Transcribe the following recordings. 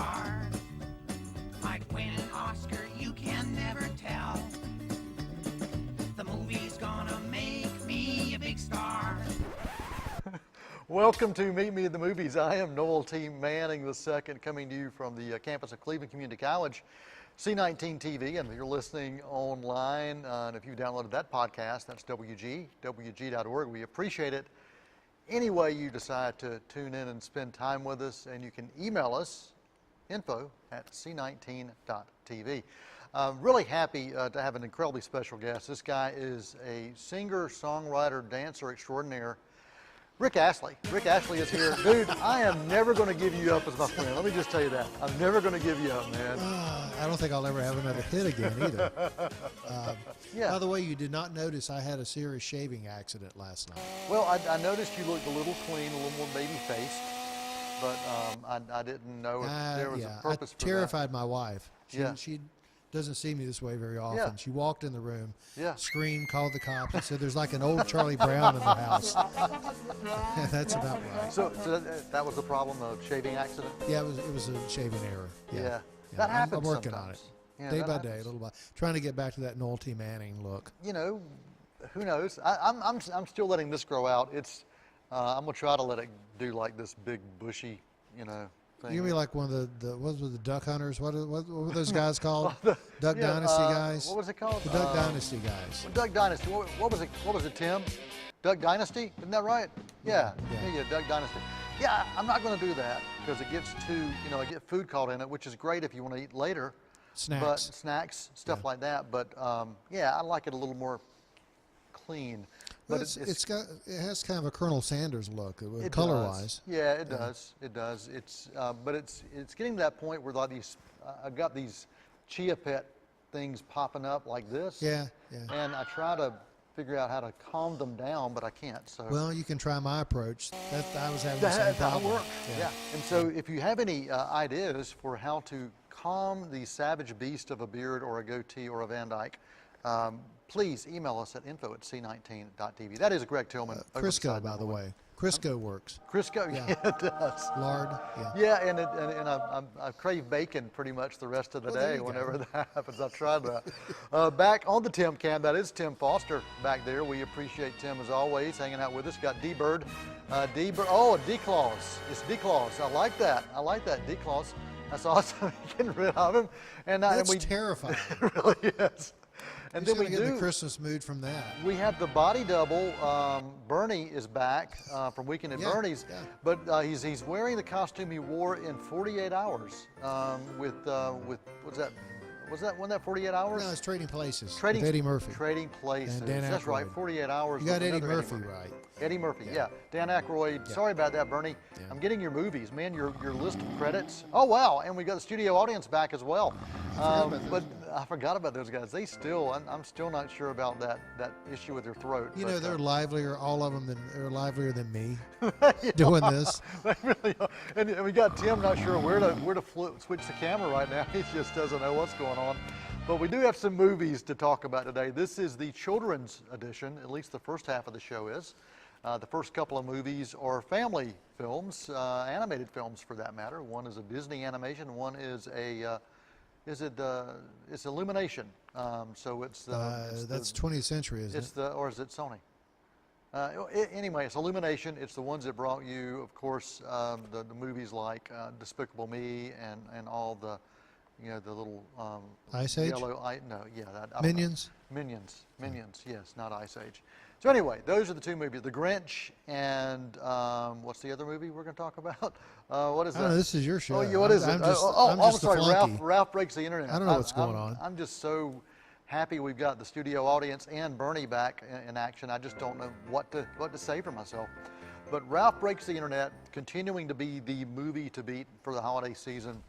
star. Might win an Oscar, you can never tell. The movie's gonna make me a big star. Welcome to Meet Me at the Movies. I am Noel Manning II, coming to you from the campus of Cleveland Community College, C19 TV, and if you're listening online, and if you've downloaded that podcast, that's WGWG.org. We appreciate it any way you decide to tune in and spend time with us, and you can email us, info@c19.tv. Really happy to have an incredibly special guest. This guy is a singer, songwriter, dancer extraordinaire, Rick Astley. Rick Astley is here. Dude, I am never going to give you up as my friend. Let me just tell you that. I'm never going to give you up, man. I don't think I'll ever have another hit again either. By the way, you did not notice I had a serious shaving accident last night. Well, I noticed you looked a little clean, a little more baby-faced, but I didn't know if there was a purpose for that. I terrified my wife. Yeah. She doesn't see me this way very often. Yeah. She walked in the room, Yeah. screamed, called the cops, and said, "There's like an old Charlie Brown in the house." That's about right. So that was the problem, a shaving accident? Yeah, it was a shaving error. Yeah. That happens I'm working on it. sometimes. Yeah, Day that by happens. day, little by trying to get back to that Noel T. Manning look. You know, who knows? I'm still letting this grow out. It's I'm gonna try to let it do like this big bushy, thing. You're gonna be like one of the what was the Duck Hunters? What were those guys called? Duck yeah, Dynasty guys. What was it called? The Duck Dynasty guys. Duck Dynasty. What was it? What was it, Tim? Duck Dynasty? Isn't that right? Yeah. Duck Dynasty. Yeah, I'm not going to do that because it gets too, I get food caught in it, which is great if you want to eat later. Snacks. But snacks, stuff like that. But yeah, I like it a little more clean. Well, But it has kind of a Colonel Sanders look, it color-wise. does. Yeah, it does. It does. But it's getting to that point where like these, I've got these Chia Pet things popping up like this. Yeah. And I try to figure out how to calm them down, but I can't. So. Well, you can try my approach. I was having the same That'll problem. work. Yeah. And so if you have any ideas for how to calm the savage beast of a beard or a goatee or a Van Dyke, please email us at info@c19.tv. That is Greg Tillman. Crisco, by the way. Crisco works. Crisco, yeah, it does. Lard, yeah. Yeah, and I crave bacon pretty much the rest of the Well, there day you whenever go. that happens. I've tried that. Back on the Tim Cam, that is Tim Foster back there. We appreciate Tim as always, hanging out with us. Got D-Bird. Oh, D-Claus. It's D-Claus. I like that. D-Claus. That's awesome. Getting rid of him. That's terrifying. It really is. And Who's then we gonna get in do. the Christmas mood from that. We have the body double. Bernie is back from Weekend at Yeah, Bernie's, yeah. but he's wearing the costume he wore in 48 hours with what's that? Wasn't that 48 hours? No, it's Trading Places. Trading with Eddie Murphy. Trading Places. And Dan That's right. Aykroyd. 48 hours. You got with Eddie another Murphy right. Eddie Murphy, yeah. Dan Aykroyd. Yeah. Sorry about that, Bernie. Yeah. I'm getting your movies, man. Your list of credits. Oh wow, and we got the studio audience back as well. But I forgot about those guys. They still, I'm still not sure about that issue with their throat. You but, know, they're livelier, all of them, they're livelier than me doing this. They really are. And we got Tim not sure where to switch the camera right now. He just doesn't know what's going on. But we do have some movies to talk about today. This is the children's edition, at least the first half of the show is. The first couple of movies are family films, animated films for that matter. One is a Disney animation, one is it's Illumination. So That's 20th century, isn't it? or is it Sony? Anyway, it's Illumination. It's the ones that brought you, of course, the movies like Despicable Me and all the little Ice Age? Minions. Minions? Minions. Yes, not Ice Age. So anyway, those are the two movies: The Grinch and what's the other movie we're going to talk about? What is that? Oh, this is your show. Oh, yeah, what is it? I'm I'm just the sorry. flunky. Ralph Breaks the Internet. I don't know what's going on. I'm just so happy we've got the studio audience and Bernie back in action. I just don't know what to say for myself. But Ralph Breaks the Internet, continuing to be the movie to beat for the holiday season.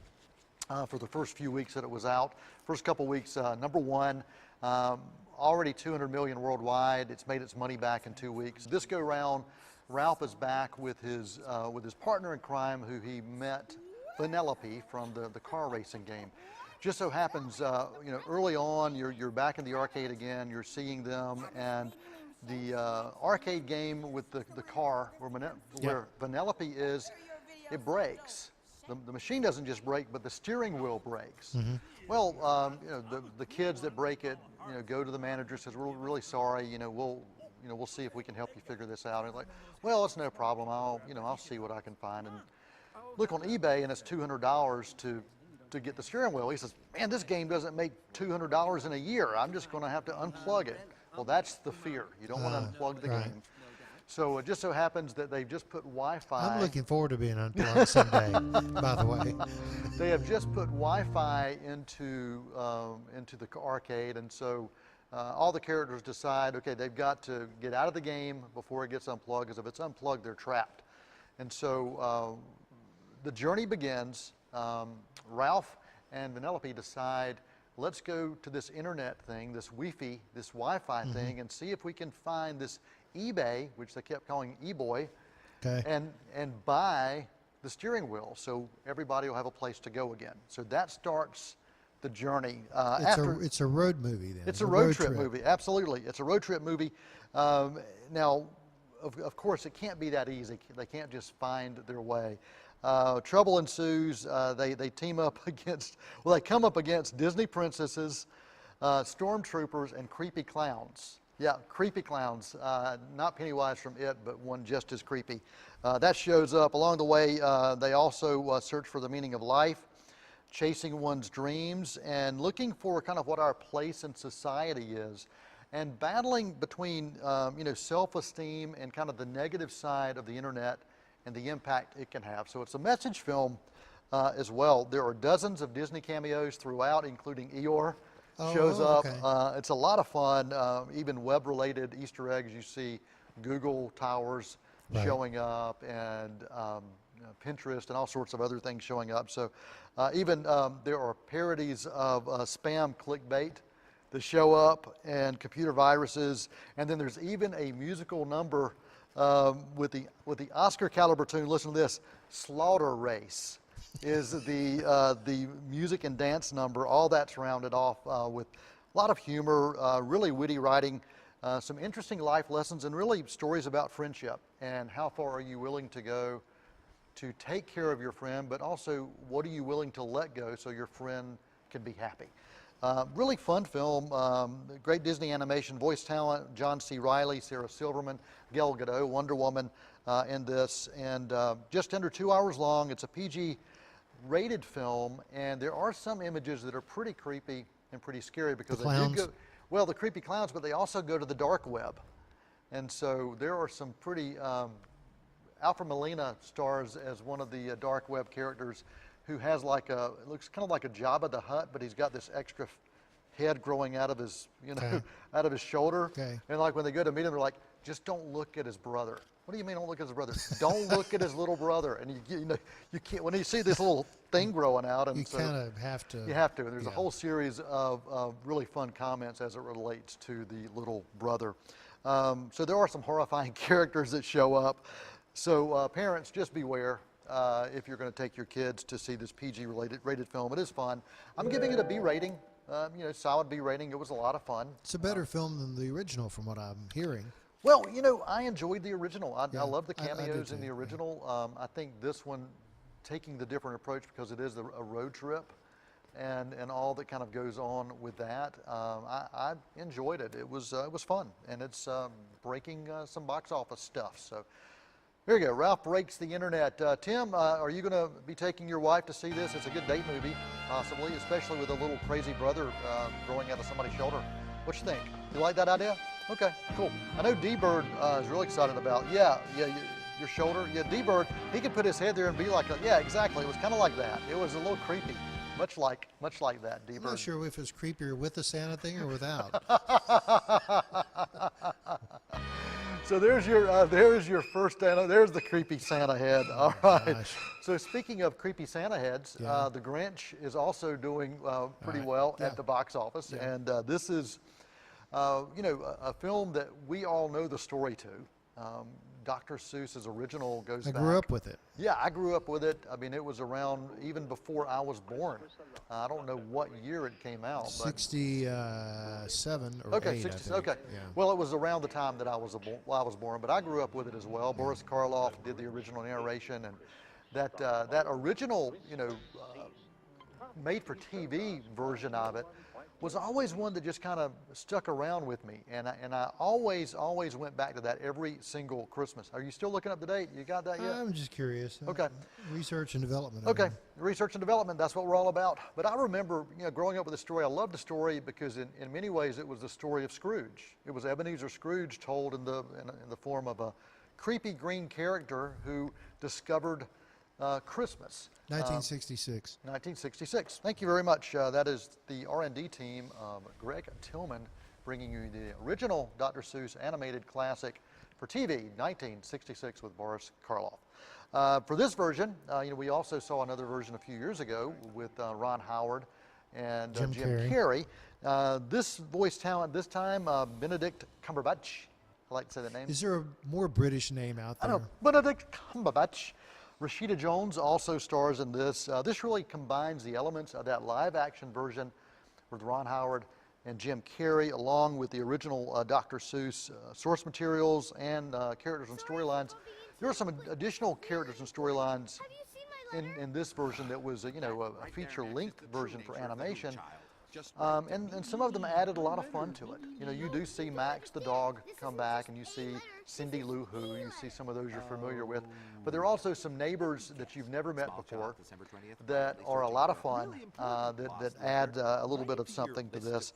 For the first few weeks that it was out, first couple weeks, #1, already 200 million worldwide. It's made its money back in 2 weeks. This go round, Ralph is back with his partner in crime, who he met, Vanellope, from the car racing game. Just so happens, early on, you're back in the arcade again. You're seeing them, and the arcade game with the car where Vanellope is, it breaks. the machine doesn't just break, but the steering wheel breaks. Well, the kids that break it, go to the manager, says, we're really sorry, we'll see if we can help you figure this out. And like, well, it's no problem. I'll see what I can find. And look on eBay, and it's $200 to get the steering wheel. He says, man, this game doesn't make $200 in a year. I'm just going to have to unplug it. Well, that's the fear. You don't want to unplug the game. So it just so happens that they've just put Wi-Fi. I'm looking forward to being unplugged someday, by the way. They have just put Wi-Fi into the arcade, and so all the characters decide, okay, they've got to get out of the game before it gets unplugged, because if it's unplugged, they're trapped. And so the journey begins. Ralph and Vanellope decide, let's go to this internet thing, this Wi-Fi thing, and see if we can find this eBay, which they kept calling eBoy, and buy the steering wheel, so everybody will have a place to go again. So that starts the journey. It's a road movie then. It's a road trip movie, absolutely. It's a road trip movie. Now, of course, it can't be that easy. They can't just find their way. Trouble ensues. They team up against, they come up against Disney princesses, stormtroopers, and creepy clowns. Yeah, creepy clowns. Not Pennywise from It, but one just as creepy. That shows up. Along the way, they also search for the meaning of life, chasing one's dreams, and looking for kind of what our place in society is, and battling between self-esteem and kind of the negative side of the internet and the impact it can have. So it's a message film as well. There are dozens of Disney cameos throughout, including Eeyore shows up. Okay. It's a lot of fun, even web-related Easter eggs. You see Google towers showing up, and Pinterest and all sorts of other things showing up. So even there are parodies of spam clickbait that show up, and computer viruses, and then there's even a musical number with the Oscar caliber tune. Listen to this: Slaughter Race is the music and dance number. All that's rounded off with a lot of humor, really witty writing, some interesting life lessons, and really stories about friendship and how far are you willing to go to take care of your friend, but also what are you willing to let go so your friend can be happy. Really fun film, great Disney animation, voice talent, John C. Reilly, Sarah Silverman, Gal Gadot, Wonder Woman in this, and just under 2 hours long. It's a PG rated film, and there are some images that are pretty creepy and pretty scary, because the clowns. they do go, the creepy clowns, but they also go to the dark web. And so there are some pretty, Alfred Molina stars as one of the dark web characters, who has it looks kind of like a Jabba the Hutt, but he's got this extra head growing out of his, out of his shoulder. Okay. And like when they go to meet him, they're like, just don't look at his brother. What do you mean don't look at his brother? Don't look at his little brother. And you can't, when you see this little thing growing out, and you kind of have to. You have to. And there's a whole series of really fun comments as it relates to the little brother. So there are some horrifying characters that show up. So parents, just beware. If you're going to take your kids to see this PG rated film. It is fun. I'm giving it a B rating, solid B rating. It was a lot of fun. It's a better film than the original, from what I'm hearing. Well, I enjoyed the original. I love the cameos in the original. I think this one, taking the different approach, because it is a road trip, and all that kind of goes on with that. I enjoyed it. It was fun, and it's breaking some box office stuff. So. Here you go. Ralph Breaks the Internet. Tim, are you going to be taking your wife to see this? It's a good date movie, possibly, especially with a little crazy brother growing out of somebody's shoulder. What you think? You like that idea? Okay, cool. I know D-Bird is really excited about. Your shoulder. Yeah, D-Bird, he could put his head there and be like, exactly. It was kind of like that. It was a little creepy, much like that. D-Bird. I'm not sure if it's creepier with the Santa thing or without. So there's your first Santa. There's the creepy Santa head. All right. Gosh. So speaking of creepy Santa heads, the Grinch is also doing pretty well at the box office, and this is, a film that we all know the story to. Dr. Seuss's original goes back. I grew up with it. Yeah, I grew up with it. I mean, it was around even before I was born. I don't know what year it came out. 67 or okay, 8, 60, I think. okay. Yeah. Well, it was around the time that I was born, but I grew up with it as well. Boris Karloff did the original narration, and that original, made for TV version of it was always one that just kind of stuck around with me, and I always went back to that every single Christmas. Are you still looking up the date? You got that yet? I'm just curious. Okay. Research and development. Okay, research and development, that's what we're all about. But I remember, growing up with the story, I loved the story because in many ways it was the story of Scrooge. It was Ebenezer Scrooge told in the form of a creepy green character who discovered Christmas. 1966. 1966. Thank you very much. That is the R&D team of Greg Tillman bringing you the original Dr. Seuss animated classic for TV, 1966 with Boris Karloff. For this version, we also saw another version a few years ago with Ron Howard and Jim Carrey. This voice talent this time, Benedict Cumberbatch. I like to say that name. Is there a more British name out there? I know, Benedict Cumberbatch. Rashida Jones also stars in this. This really combines the elements of that live-action version with Ron Howard and Jim Carrey, along with the original Dr. Seuss source materials and characters and storylines. There are some additional characters and storylines in this version that was, a feature-length version for animation. And some of them added a lot of fun to it. You do see Max the dog come back, and you see Cindy Lou Who. You see some of those you're familiar with. But there are also some neighbors that you've never met before that are a lot of fun, that add a little bit of something to this.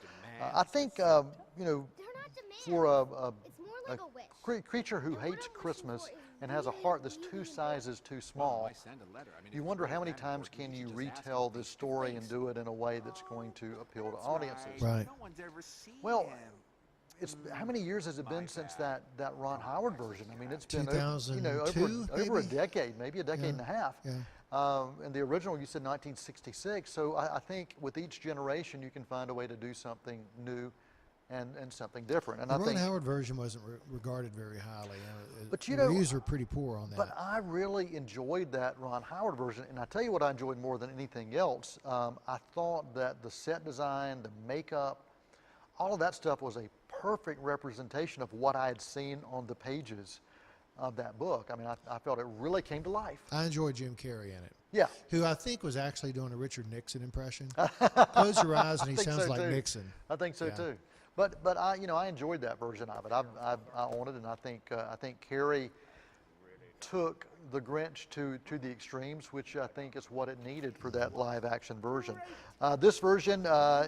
I think, for a creature who hates Christmas and has a heart that's 2 sizes too small, you wonder how many times can you retell this story and do it in a way that's going to appeal to audiences. Right. Well, how many years has it been since that Ron Howard version? I mean, it's been over a decade, maybe a decade and a half. Yeah. And the original, you said 1966. So I think with each generation, you can find a way to do something new and something different. And the I think Ron Howard version wasn't regarded very highly. But the reviews were pretty poor on that. But I really enjoyed that Ron Howard version, and I tell you what I enjoyed more than anything else. I thought that the set design, the makeup, all of that stuff was a perfect representation of what I had seen on the pages of that book. I mean, I felt it really came to life. I enjoyed Jim Carrey in it. Yeah. Who I think was actually doing a Richard Nixon impression. Close your eyes and he sounds like Nixon. I think so too. But I enjoyed that version of it. I own it, and I think Carrey took the Grinch to the extremes, which I think is what it needed for that live action version. This version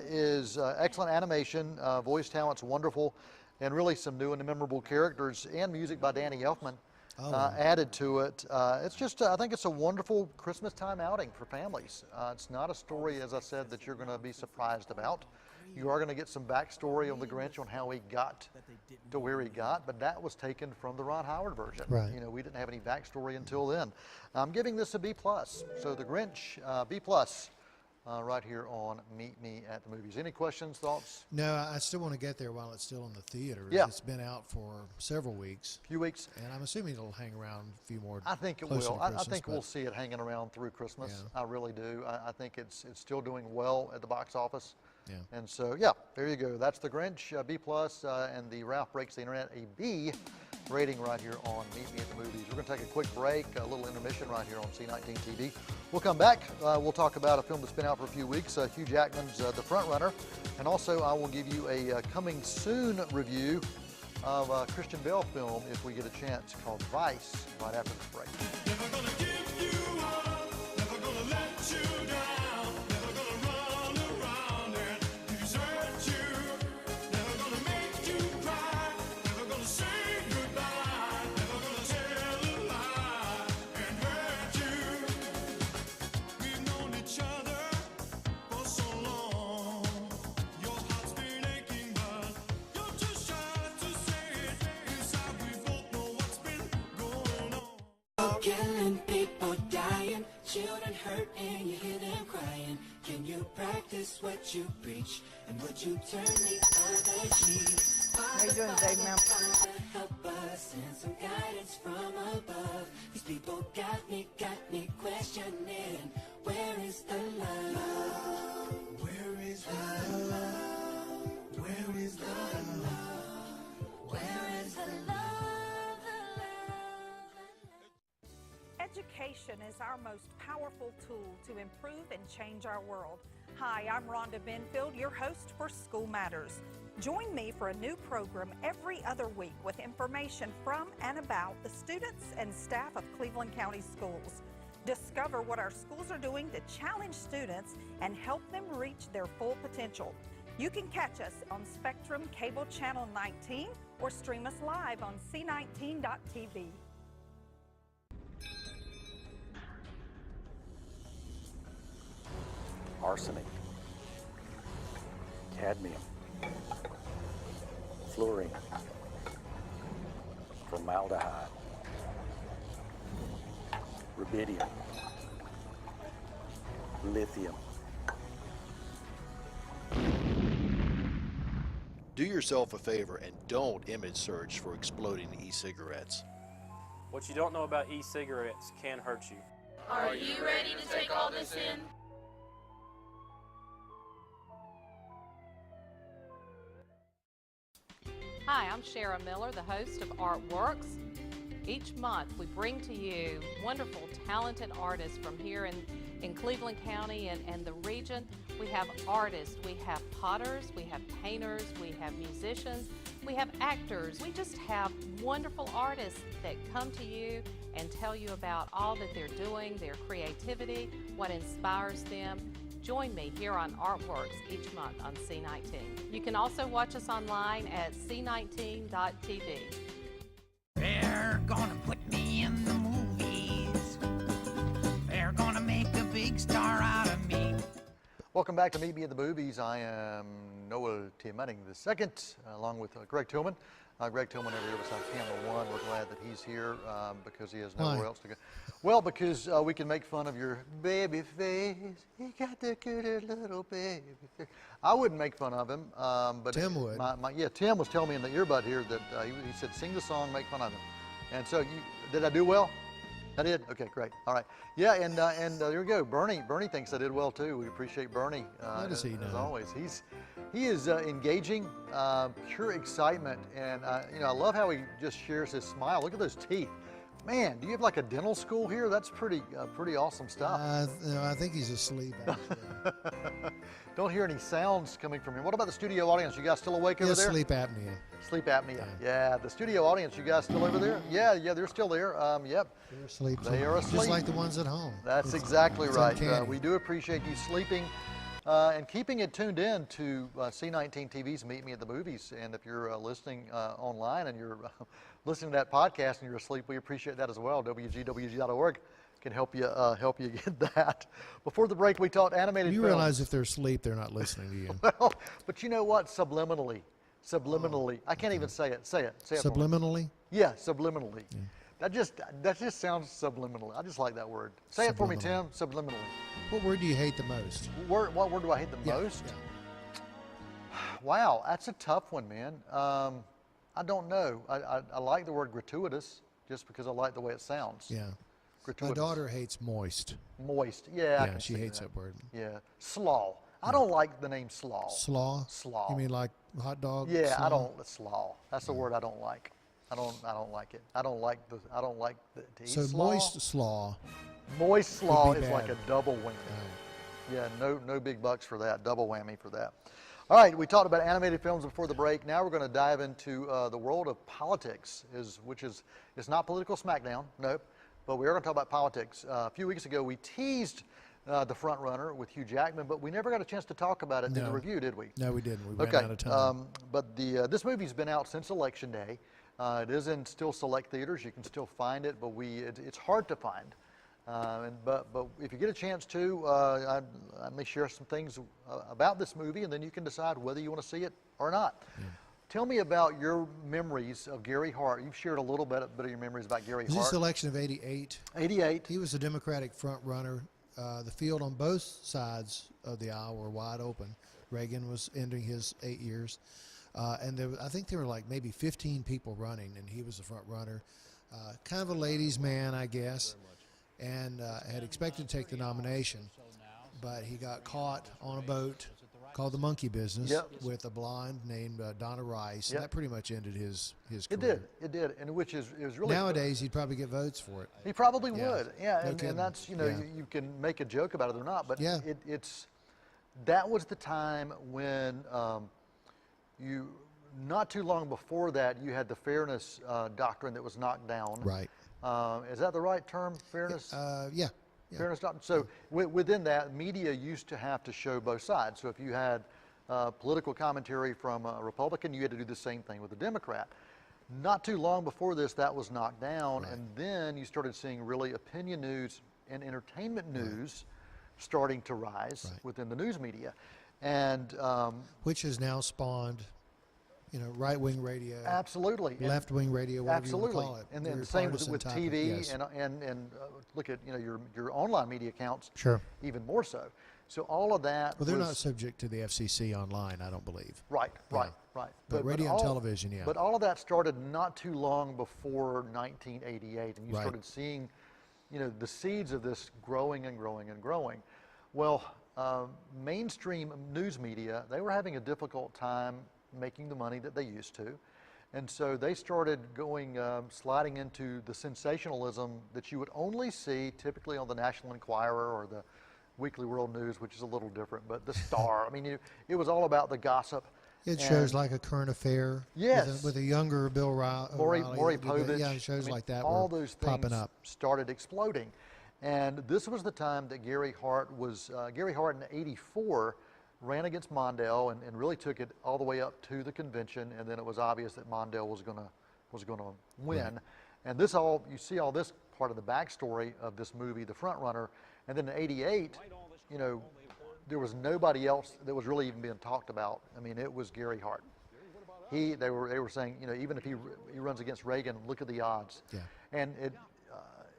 is excellent animation, voice talent's wonderful, and really some new and memorable characters and music by Danny Elfman added to it. It's just, I think it's a wonderful Christmas time outing for families. It's not a story, as I said, that you're going to be surprised about. You are going to get some backstory on the Grinch on how he got to where he got, but that was taken from the Ron Howard version. Right. We didn't have any backstory until then. I'm giving this a B+. So the Grinch, B+, right here on Meet Me at the Movies. Any questions, thoughts? No, I still want to get there while it's still in the theaters. Yeah. It's been out for several weeks. A few weeks. And I'm assuming it'll hang around a few more. I think it will. I think we'll see it hanging around through Christmas. Yeah. I really do. I think it's still doing well at the box office. Yeah. And so, yeah, there you go. That's the Grinch, B+, and the Ralph Breaks the Internet, a B rating right here on Meet Me at the Movies. We're going to take a quick break, a little intermission right here on C19 TV. We'll come back. We'll talk about a film that's been out for a few weeks, Hugh Jackman's The Front Runner. And also, I will give you a coming soon review of a Christian Bale film, if we get a chance, called Vice, right after this break. Never gonna give you up, never gonna let you down. Killing people, dying, children hurt, and you hear them crying. Can you practice what you preach, and would you turn the other cheek? How you doing today, ma'am? Help us and some guidance from above. These people got me questioning. Where is the love? Where is the love? Where is the love? Where is the love? Education Education is our most powerful tool to improve and change our world. Hi, I'm Rhonda Benfield, your host for School Matters. Join me for a new program every other week with information from and about the students and staff of Cleveland County Schools. Discover what our schools are doing to challenge students and help them reach their full potential. You can catch us on Spectrum Cable Channel 19 or stream us live on c19.tv. Arsenic, cadmium, fluorine, formaldehyde, rubidium, lithium. Do yourself a favor and don't image search for exploding e-cigarettes. What you don't know about e-cigarettes can hurt you. Are you ready to take all this in? Hi, I'm Shara Miller, the host of Artworks. Each month we bring to you wonderful, talented artists from here in Cleveland County and the region. We have artists, we have potters, we have painters, we have musicians, we have actors. We just have wonderful artists that come to you and tell you about all that they're doing, their creativity, what inspires them. Join me here on Artworks each month on C19. You can also watch us online at c19.tv. They're gonna put me in the movies. They're gonna make a big star out of me. Welcome back to Meet Me at the Movies. I am Noel Manning II, along with Greg Tillman. Greg Tillman over here beside camera one. We're glad that he's here because he has nowhere else to go. Well, because we can make fun of your baby face. You got the cutest little baby face. I wouldn't make fun of him, but Tim would. Tim was telling me in the earbud here that he said, sing the song, make fun of him. And so, did I do well? I did? Okay, great. All right. Yeah, and there we go. Bernie thinks I did well too. We appreciate Bernie. How does he know? As always. He is engaging, pure excitement, and I love how he just shares his smile. Look at those teeth. Man, do you have like a dental school here? That's pretty awesome stuff. I think he's asleep. Don't hear any sounds coming from him. What about the studio audience? You guys still awake over there? Sleep apnea. Sleep apnea. Yeah, the studio audience. You guys still over there? Yeah, they're still there. Yep. They're asleep. They are asleep. Just like the ones at home. That's exactly right. We do appreciate you sleeping and keeping it tuned in to C19 TV's Meet Me at the Movies. And if you're listening online and you're listening to that podcast and you're asleep, we appreciate that as well. WGWG.org can help you get that. Before the break, we talked animated films. You realize if they're asleep, they're not listening to you. Well, but you know what? Subliminally. I can't even say it. Say it. Subliminally? Yeah, subliminally. Yeah. That just sounds subliminal. I just like that word. Say it for me, Tim. Subliminally. What word do you hate the most? What word do I hate the most? Yeah. Wow, that's a tough one, man. I don't know. I like the word gratuitous just because I like the way it sounds. Yeah. Gratuitous. My daughter hates moist. Moist. Yeah. Yeah, she hates that word. Yeah. Slaw. I don't like the name slaw. Slaw? Slaw. You mean like hot dog? Yeah, slaw? I don't slaw. That's the word I don't like. I don't like it. I don't like the to eat so slaw. Moist slaw. Moist slaw is bad. like a double whammy. Yeah, no big bucks for that. Double whammy for that. All right, we talked about animated films before the break. Now we're going to dive into the world of politics, which is not political smackdown, nope, but we are going to talk about politics. A few weeks ago, we teased The Front Runner with Hugh Jackman, but we never got a chance to talk about it in the review, did we? No, we didn't. We ran out of time. But this movie's been out since Election Day. It is in still select theaters. You can still find it, but it's hard to find. But if you get a chance to, I may share some things about this movie, and then you can decide whether you want to see it or not. Yeah. Tell me about your memories of Gary Hart. You've shared a little bit of your memories about Gary Hart. Was this election of '88? '88. He was a Democratic front runner. The field on both sides of the aisle were wide open. Reagan was ending his 8 years. And I think there were like maybe 15 people running, and he was the front runner. Kind of a ladies' man, I guess, and had expected to take the nomination, but he got caught on a boat called The Monkey Business Yep. with a blonde named Donna Rice. Yep. And that pretty much ended his It career. did, and which is it was really Nowadays, he'd probably get votes for it. he probably Yeah. would, yeah, No and kidding. that's Yeah. you can make a joke about it or not, but Yeah. it's that was the time when you not too long before that you had the fairness doctrine that was knocked down. Right. Is that the right term? Fairness. Yeah. Yeah. Fairness doctrine. So within that, media used to have to show both sides. So if you had political commentary from a Republican, you had to do the same thing with a Democrat. Not too long before this, that was knocked down, Right. and then you started seeing really opinion news and entertainment news starting to rise Right. within the news media. And Which has now spawned, right-wing radio, absolutely. And left-wing radio, whatever absolutely. you want to call it. And then Very the same partisan with type of- TV yes. and look at your online media accounts. Sure. Even more so. So all of that. Well, they're was, not subject to the FCC online, I don't believe. Right. But radio and television, yeah. But all of that started not too long before 1988, and you Right. started seeing, the seeds of this growing and growing and growing. Well, mainstream news media, they were having a difficult time making the money that they used to, and so they started going, sliding into the sensationalism that you would only see typically on the National Enquirer or the Weekly World News, which is a little different, but the Star. I mean, it was all about the gossip. It shows like A Current Affair. Yes. With a younger Bill O'Reilly. Maury Povich. Yeah, shows like that all were those things popping up. started exploding. And this was the time that Gary Hart in '84 ran against Mondale and really took it all the way up to the convention, and then it was obvious that Mondale was gonna win. Right. And you see all this part of the backstory of this movie, The Front Runner, and then in '88, there was nobody else that was really even being talked about. I mean, it was Gary Hart. They were saying, even if he runs against Reagan, look at the odds. Yeah. And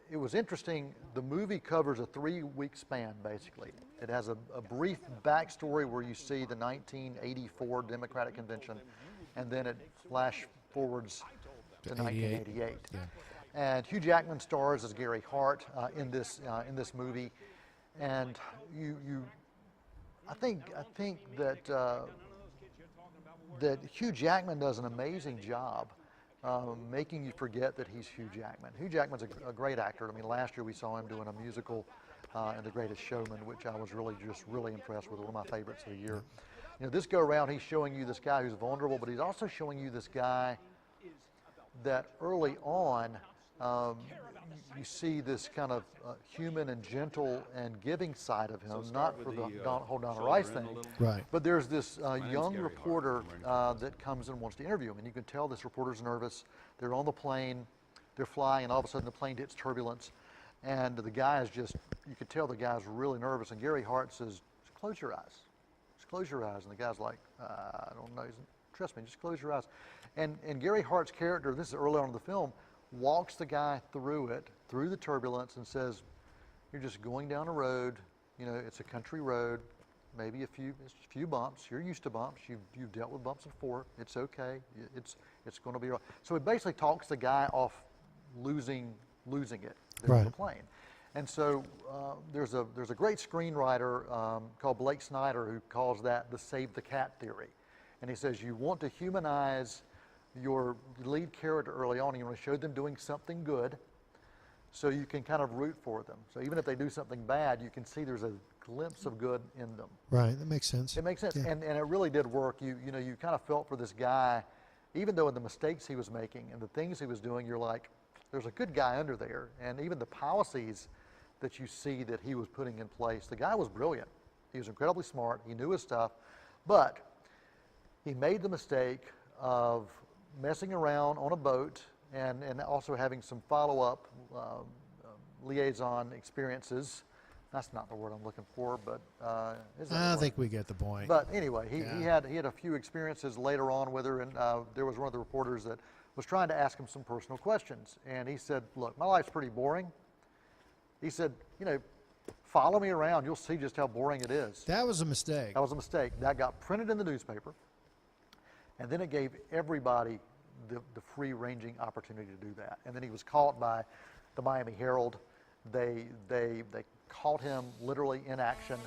it was interesting. The movie covers a 3-week span, basically. It has a brief backstory where you see the 1984 Democratic Convention, and then it flash forwards to 1988. Yeah. And Hugh Jackman stars as Gary Hart in this movie, and I think that Hugh Jackman does an amazing job making you forget that he's Hugh Jackman. Hugh Jackman's a great actor. I mean, last year we saw him doing a musical in The Greatest Showman, which I was really impressed with. One of my favorites of the year. This go around, he's showing you this guy who's vulnerable, but he's also showing you this guy that early on you see this kind of human and gentle and giving side of him, not for the whole Donna Rice thing. Right. But there's this young reporter that comes and wants to interview him, and you can tell this reporter's nervous. They're on the plane, they're flying, and all of a sudden the plane hits turbulence, and the guy is you can tell the guy's really nervous, and Gary Hart says, just close your eyes. Just close your eyes. And the guy's like, I don't know. Trust me, just close your eyes. And Gary Hart's character, this is early on in the film, walks the guy through the turbulence, and says, you're just going down a road, it's a country road, maybe a few bumps. You're used to bumps. You've dealt with bumps before. It's okay. It's going to be right. So it basically talks the guy off losing it there on the plane. And so there's a great screenwriter called Blake Snyder who calls that the save the cat theory. And he says you want to humanize your lead character early on, and you want to show them doing something good so you can kind of root for them. So even if they do something bad, you can see there's a glimpse of good in them. Right, that makes sense. It makes sense. Yeah. And it really did work. You kind of felt for this guy, even though in the mistakes he was making and the things he was doing, you're like, there's a good guy under there. And even the policies that you see that he was putting in place, the guy was brilliant. He was incredibly smart. He knew his stuff. But he made the mistake of messing around on a boat and also having some follow-up liaison experiences. That's not the word I'm looking for, but I think we get the point. But anyway, he had a few experiences later on with her, and there was one of the reporters that was trying to ask him some personal questions, and he said, "Look, my life's pretty boring." He said, "Follow me around. You'll see just how boring it is." That was a mistake. That was a mistake. That got printed in the newspaper, and then it gave everybody the free-ranging opportunity to do that. And then he was caught by the Miami Herald. They caught him literally in action.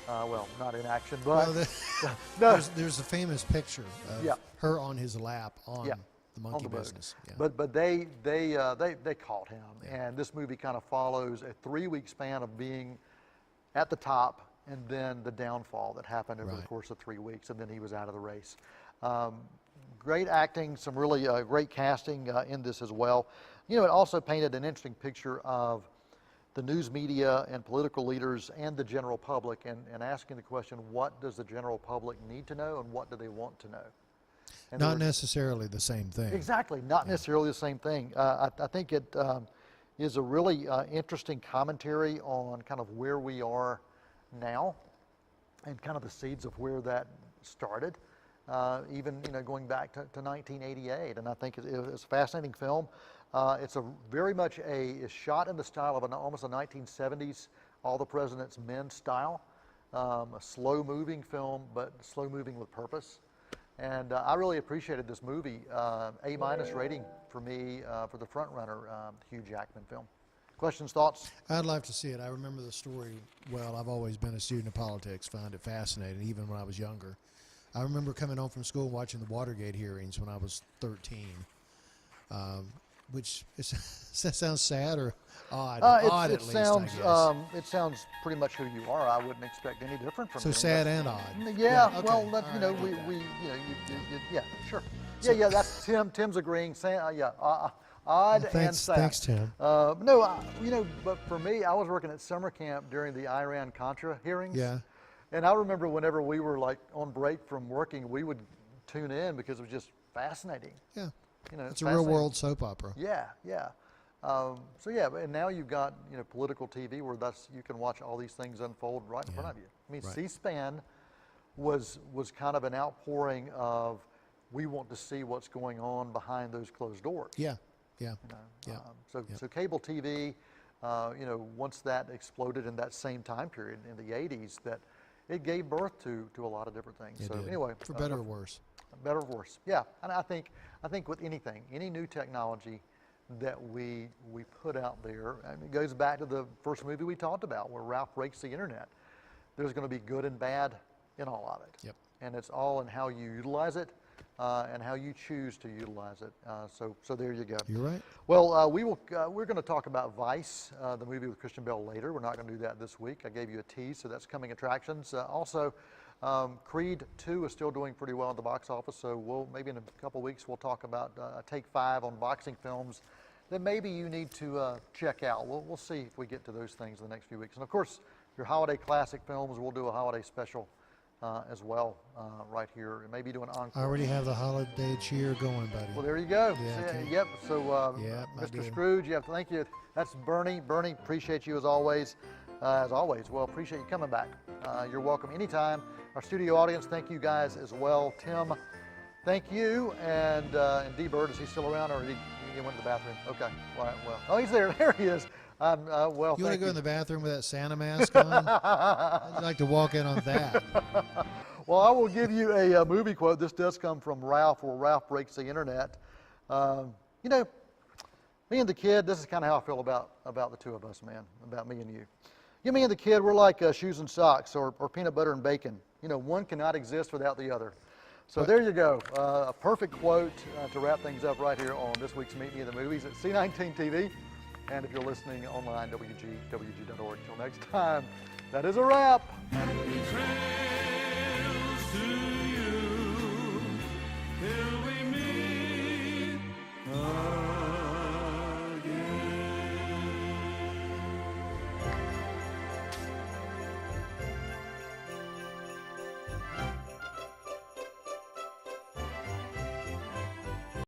Well, not in action, Well, but no. There's a famous picture of Yeah. her on his lap on Yeah, the on monkey the boat. business. Yeah. But they caught him, and this movie kind of follows a 3-week span of being at the top, and then the downfall that happened over the Right. course of 3 weeks, and then he was out of the race. Great acting, some really great casting in this as well. You know, it also painted an interesting picture of the news media and political leaders and the general public, and asking the question, what does the general public need to know and what do they want to know? And Not necessarily the same thing. Exactly, not necessarily the same thing. I think it is a really interesting commentary on kind of where we are now and kind of the seeds of where that started, even going back to 1988. And I think it's a fascinating film. It's very much it's shot in the style of almost a 1970s All the President's Men style, a slow-moving film, but slow-moving with purpose. And I really appreciated this movie. A- rating for me for the front runner, Hugh Jackman film. Questions, thoughts? I'd like to see it. I remember the story well. I've always been a student of politics, found it fascinating, even when I was younger. I remember coming home from school and watching the Watergate hearings when I was 13, which sounds sad or odd. Odd at least, I guess. It sounds pretty much who you are. I wouldn't expect any different from So you. sad and odd. Yeah, okay. well, All right, I get that. Yeah, sure. Yeah, that's Tim. Tim's agreeing. Odd and Thanks, sad. thanks, Tim. But for me, I was working at summer camp during the Iran-Contra hearings. Yeah. And I remember whenever we were like on break from working, we would tune in because it was just fascinating. Yeah. It's a real world soap opera. Yeah. And now you've got political TV where you can watch all these things unfold right in front of you. I mean, Right. C-SPAN was kind of an outpouring of we want to see what's going on behind those closed doors. Yeah. So cable TV, once that exploded in that same time period in the 80s, that it gave birth to a lot of different things. It So did. anyway, For better or worse. better or worse, yeah. And I think with anything, any new technology that we put out there, and it goes back to the first movie we talked about, where Ralph breaks the internet. There's going to be good and bad in all of it. Yep. And it's all in how you utilize it and how you choose to utilize it. So there you go. You're right. Well, we're going to talk about Vice, the movie with Christian Bale, later. We're not going to do that this week. I gave you a tease, so that's coming attractions. Also, Creed 2 is still doing pretty well at the box office, so maybe in a couple weeks we'll talk about Take 5 on boxing films that maybe you need to check out. We'll see if we get to those things in the next few weeks. And of course, your holiday classic films, we'll do a holiday special as well right here, and maybe do an encore. I already have the holiday cheer going, buddy. Well, there you go. Yeah, okay. Yep. So, I Mr. did. Scrooge, thank you. That's Bernie. Bernie, appreciate you as always. Well, appreciate you coming back. You're welcome anytime. Our studio audience, thank you guys as well. Tim, thank you. And D-Bird, is he still around, or did he went to the bathroom? Okay. All right, well, oh, he's there. There he is. You want to go in the bathroom with that Santa mask on? I'd like to walk in on that. Well, I will give you a movie quote. This does come from Ralph, where Ralph breaks the internet. Me and the kid, this is kind of how I feel about the two of us, man, about me and you. Me and the kid, we're like shoes and socks or peanut butter and bacon. One cannot exist without the other. So there you go. A perfect quote to wrap things up right here on this week's Meet Me in the Movies at C19 TV. And if you're listening online, WGWG.org. Until next time, that is a wrap. Happy